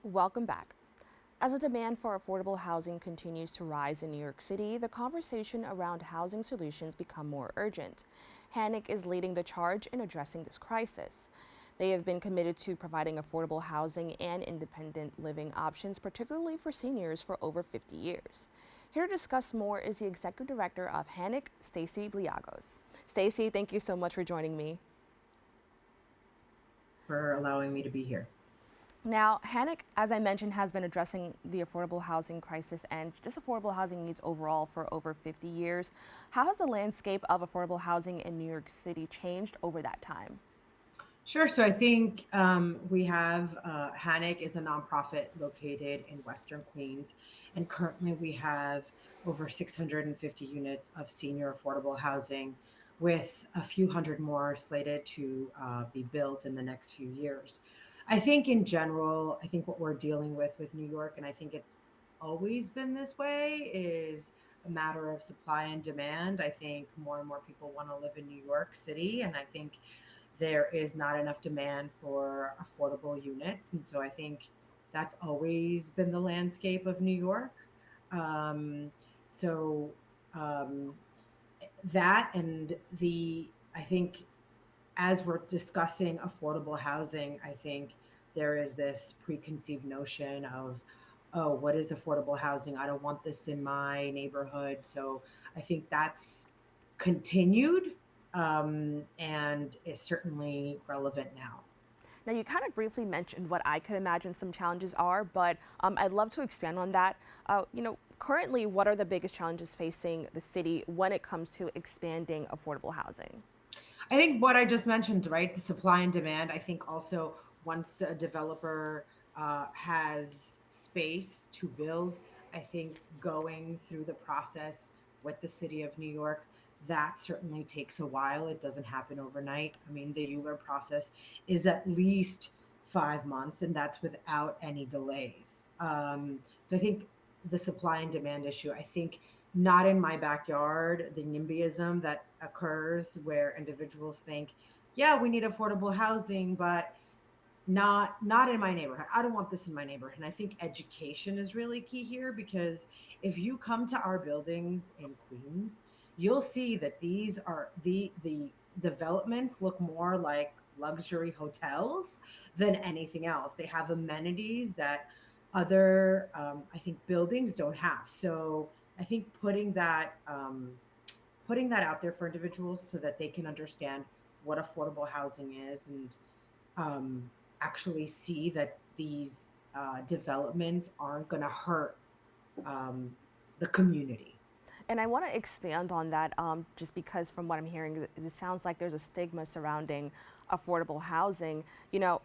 Welcome back. As the demand for affordable housing continues to rise in New York City, the conversation around housing solutions become more urgent. HANAC is leading the charge in addressing this crisis. They have been committed to providing affordable housing and independent living options, particularly for seniors, for over 50 years. Here to discuss more is the Executive Director of HANAC, Stacy Bliagos. Stacy, thank you so much for joining me. For allowing me to be here. Now, HANAC, as I mentioned, has been addressing the affordable housing crisis and just affordable housing needs overall for over 50 years. How has the landscape of affordable housing in New York City changed over that time? Sure. So I think we have HANAC is a nonprofit located in Western Queens, and currently we have over 650 units of senior affordable housing, with a few hundred more slated to be built in the next few years. I think in general, I think what we're dealing with New York, and I think it's always been this way, is a matter of supply and demand. I think more and more people want to live in New York City, and I think there is not enough demand for affordable units. And so I think that's always been the landscape of New York. Um, so um, that and I think as we're discussing affordable housing, I think there is this preconceived notion of, oh, what is affordable housing? I don't want this in my neighborhood. So I think that's continued and is certainly relevant now. Now, you kind of briefly mentioned what I could imagine some challenges are, but I'd love to expand on that. Currently, what are the biggest challenges facing the city when it comes to expanding affordable housing? I think what I just mentioned, right? The supply and demand. I think also once a developer has space to build, I think going through the process with the city of New York, that certainly takes a while. It doesn't happen overnight. I mean, the Euler process is at least 5 months, and that's without any delays. So I think the supply and demand issue, I think not in my backyard, the NIMBYism that occurs where individuals think, yeah, we need affordable housing, but not in my neighborhood. I don't want this in my neighborhood. And I think education is really key here, because if you come to our buildings in Queens, you'll see that these are the developments look more like luxury hotels than anything else. They have amenities that other I think buildings don't have. So I think putting that out there for individuals so that they can understand what affordable housing is, and um, actually see that these developments aren't going to hurt um, the community. And I want to expand on that just because, from what I'm hearing, it sounds like there's a stigma surrounding affordable housing.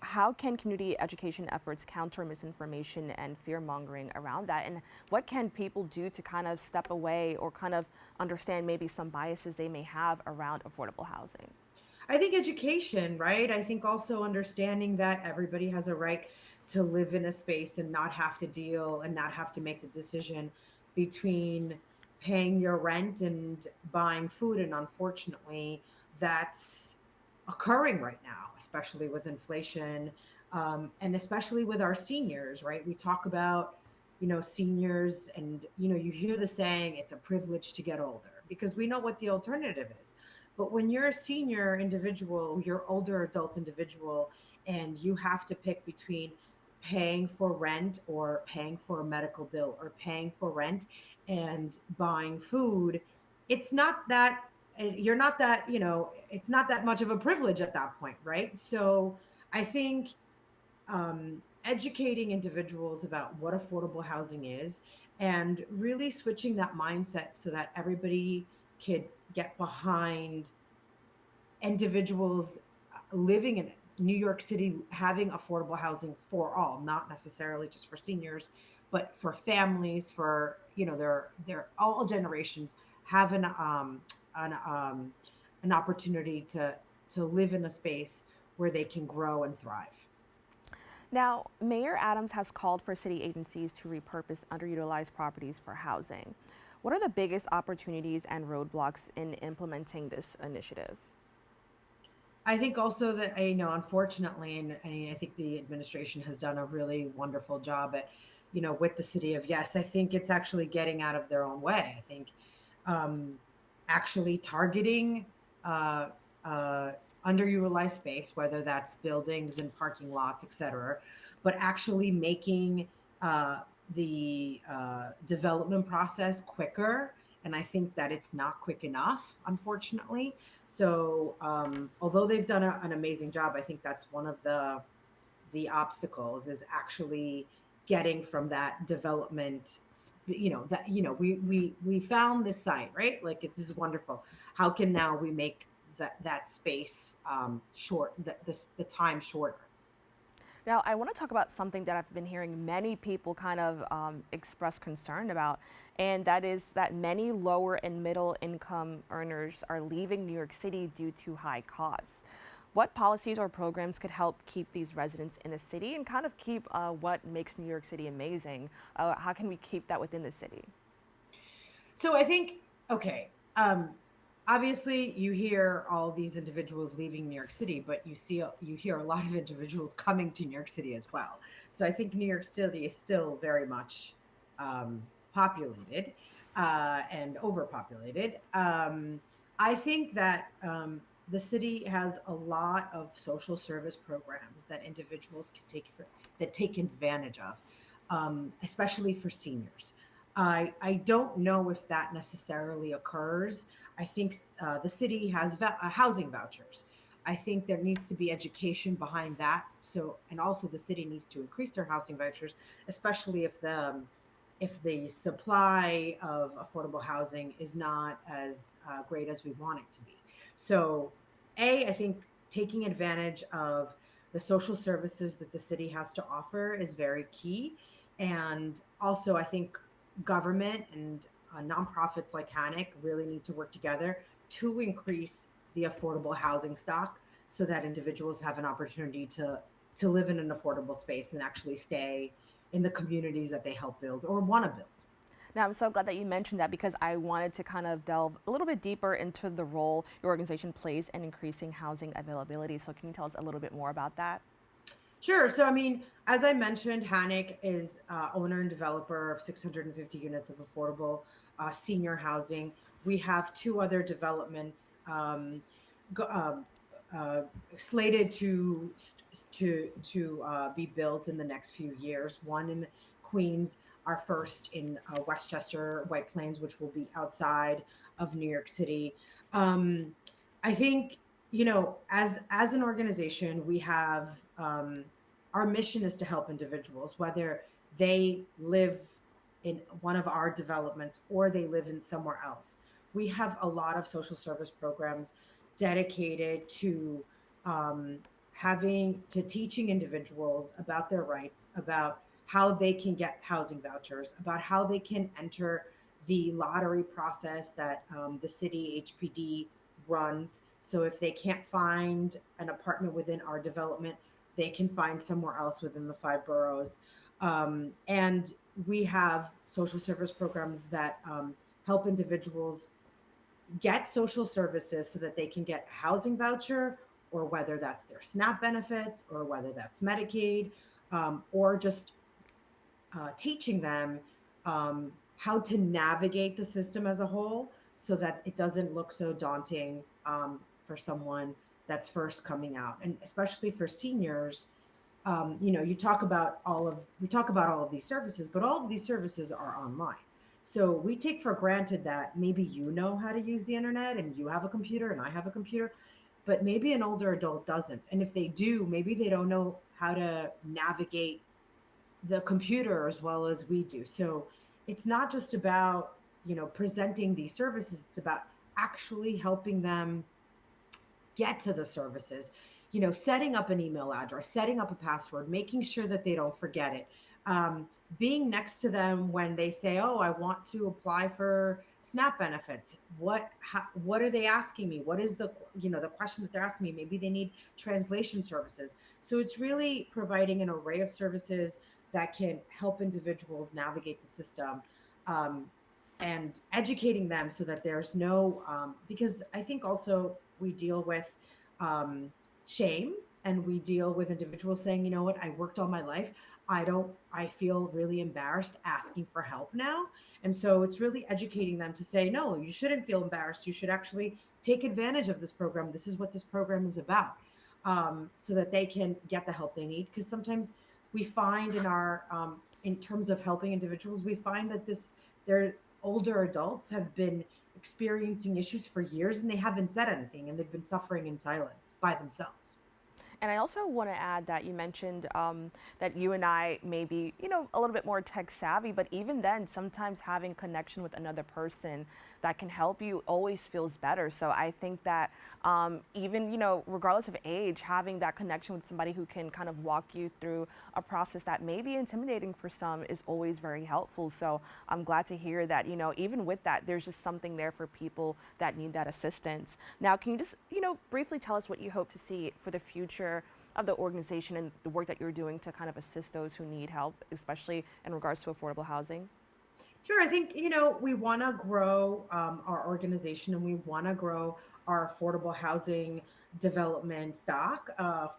How can community education efforts counter misinformation and fear mongering around that? And what can people do to kind of step away or kind of understand maybe some biases they may have around affordable housing? I think education, right? I think also understanding that everybody has a right to live in a space and not have to deal and not have to make the decision between paying your rent and buying food. And unfortunately, that's occurring right now, especially with inflation, and especially with our seniors, right? We talk about, seniors, and, you hear the saying, it's a privilege to get older, because we know what the alternative is. But when you're a senior individual, you're older adult individual, and you have to pick between paying for rent or paying for a medical bill or paying for rent and buying food, it's not that you're not that, it's not that much of a privilege at that point, right? So I think educating individuals about what affordable housing is, and really switching that mindset so that everybody could get behind individuals living in New York City having affordable housing for all, not necessarily just for seniors, but for families, for they're all generations have an opportunity to live in a space where they can grow and thrive. Now, Mayor Adams has called for city agencies to repurpose underutilized properties for housing. What are the biggest opportunities and roadblocks in implementing this initiative? I think also that, unfortunately, and I think the administration has done a really wonderful job at, with the city of Yes. I think it's actually getting out of their own way. I think um, actually targeting uh, uh, underutilized space, whether that's buildings and parking lots, et cetera, but actually making the development process quicker. And I think that it's not quick enough, unfortunately. So, although they've done an amazing job, I think that's one of the obstacles is actually getting from that development. That we found this site, right? Like it's this is wonderful. How can now we make that space short, the time shorter? Now, I want to talk about something that I've been hearing many people kind of express concern about, and that is that many lower and middle income earners are leaving New York City due to high costs. What policies or programs could help keep these residents in the city and kind of keep what makes New York City amazing? How can we keep that within the city? So I think, okay, obviously you hear all these individuals leaving New York City, but you hear a lot of individuals coming to New York City as well. So I think New York City is still very much populated and overpopulated. I think that the city has a lot of social service programs that individuals can that take advantage of, especially for seniors. I don't know if that necessarily occurs. I think the city has housing vouchers. I think there needs to be education behind that. So, and also the city needs to increase their housing vouchers, especially if the supply of affordable housing is not as great as we want it to be. So, I think taking advantage of the social services that the city has to offer is very key. And also, I think government and nonprofits like HANAC really need to work together to increase the affordable housing stock so that individuals have an opportunity to live in an affordable space and actually stay in the communities that they help build or want to build. Now, I'm so glad that you mentioned that because I wanted to kind of delve a little bit deeper into the role your organization plays in increasing housing availability. So, can you tell us a little bit more about that? Sure. So, I mean, as I mentioned, HANAC is owner and developer of 650 units of affordable senior housing. We have two other developments go, uh, slated to be built in the next few years. One in Queens, our first in Westchester, White Plains, which will be outside of New York City. Um, I think as an organization, we have our mission is to help individuals, whether they live in one of our developments or they live in somewhere else. We have a lot of social service programs dedicated to um, having to teaching individuals about their rights, about how they can get housing vouchers, about how they can enter the lottery process that the city HPD runs. So if they can't find an apartment within our development, they can find somewhere else within the five boroughs. And we have social service programs that help individuals get social services so that they can get a housing voucher, or whether that's their SNAP benefits, or whether that's Medicaid, or just teaching them how to navigate the system as a whole so that it doesn't look so daunting for someone that's first coming out. And especially for seniors, you talk about we talk about all of these services, but all of these services are online. So we take for granted that maybe you know how to use the internet and you have a computer and I have a computer, but maybe an older adult doesn't. And if they do, maybe they don't know how to navigate the computer as well as we do. So it's not just about, presenting these services, it's about actually helping them get to the services, setting up an email address, setting up a password, making sure that they don't forget it. Um, Being next to them when they say, "Oh, I want to apply for SNAP benefits." What are they asking me? What is the question that they're asking me? Maybe they need translation services. So it's really providing an array of services that can help individuals navigate the system. Um, and educating them so that there's no because I think also we deal with shame, and we deal with individuals saying, you know what, I worked all my life. I feel really embarrassed asking for help now. And so it's really educating them to say, no, you shouldn't feel embarrassed. You should actually take advantage of this program. This is what this program is about, so that they can get the help they need. Because sometimes we find in terms of helping individuals, we find that their older adults have been experiencing issues for years and they haven't said anything and they've been suffering in silence by themselves. And I also want to add that you mentioned that you and I may be, a little bit more tech savvy, but even then, sometimes having connection with another person that can help you always feels better. So I think that even, regardless of age, having that connection with somebody who can kind of walk you through a process that may be intimidating for some is always very helpful. So I'm glad to hear that, even with that, there's just something there for people that need that assistance. Now, can you just, briefly tell us what you hope to see for the future of the organization and the work that you're doing to kind of assist those who need help, especially in regards to affordable housing? Sure. I think, we want to grow our organization and we want to grow our affordable housing development stock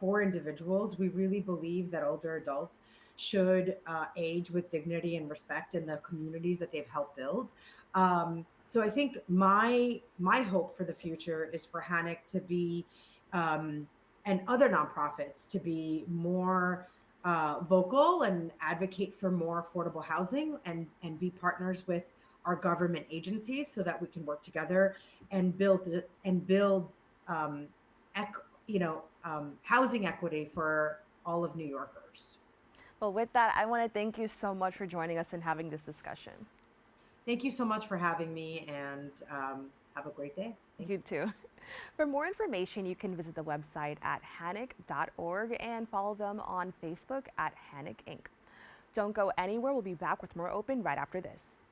for individuals. We really believe that older adults should age with dignity and respect in the communities that they've helped build. So I think my hope for the future is for HANAC to be, and other nonprofits to be more vocal and advocate for more affordable housing, and be partners with our government agencies so that we can work together and build um, ec- housing equity for all of New Yorkers. Well, with that, I want to thank you so much for joining us and having this discussion. Thank you so much for having me, and have a great day. Thank You you. too. For more information, you can visit the website at hanac.org and follow them on Facebook at HANAC Inc. Don't go anywhere. We'll be back with more Open right after this.